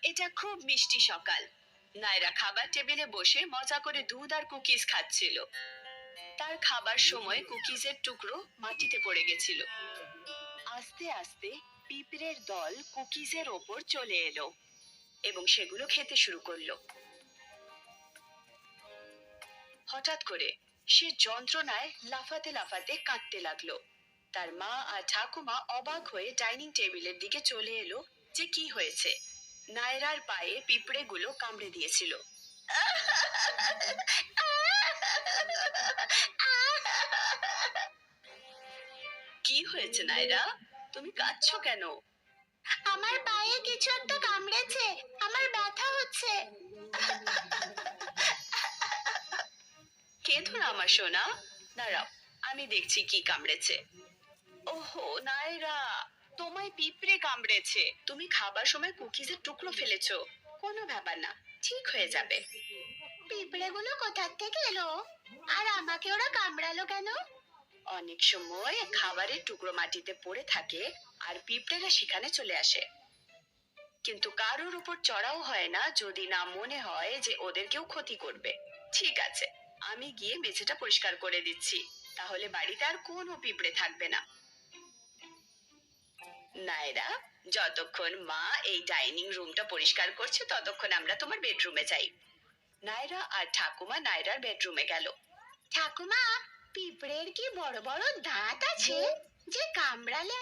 এটা খুব মিষ্টি সকাল। নায়রা খাবার টেবিলে বসে মজা করে দুধ আর কুকিজ খাচ্ছিল। তার খাবার সময় কুকিজের টুকরো মাটিতে পড়ে গেছিল। আস্তে আস্তে পিঁপড়ের দল কুকিজের ওপর চলে এলো এবং সেগুলো খেতে শুরু করলো। হঠাৎ করে সে যন্ত্রণায় লাফাতে লাফাতে কাঁদতে লাগলো। তার মা আর ঠাকুমা অবাক হয়ে ডাইনিং টেবিলের দিকে চলে এলো যে কি হয়েছে। নায়রার পায়ে পিঁপড়েগুলো কামড়ে দিয়েছিল। কি হয়েছে নায়রা, তুমি কাঁদছো কেন? আমার পায়ে কিছু একটা কামড়েছে, আমার ব্যথা হচ্ছে। কেঁদো না আমার সোনা, দাঁড়াও, আমি দেখছি কি কামড়েছে। ওহো নায়রা, তোমায় পিঁপড়ে কামড়েছে। তুমি খাবার সময় কুকিজের টুকরো ফেলেছো। কোনো ব্যাপার না, ঠিক হয়ে যাবে। পিঁপড়েগুলো কোথা থেকে এলো আর আমাকে ওরা কামড়ালো কেন? অনেক সময় খাবারের টুকরো মাটিতে পড়ে থাকে আর পিঁপড়েরা সেখানে চলে আসে। কিন্তু কারোর উপর চড়াও হয় না যদি না মনে হয় যে ওদের কেউ ক্ষতি করবে। ঠিক আছে, আমি গিয়ে মেঝেটা পরিষ্কার করে দিচ্ছি, তাহলে বাড়িতে আর কোনো পিঁপড়ে থাকবে না। নায়রা, যতক্ষণ মা এই ডাইনিং রুমটা পরিষ্কার করছে ততক্ষণ আমরা তোমার বেডরুমে যাই। নায়রা আর ঠাকুমা নায়রার বেডরুমে গেল। ঠাকুমা, পিঁপড়ের কি বড় বড় দাঁত আছে যে কামড়ালে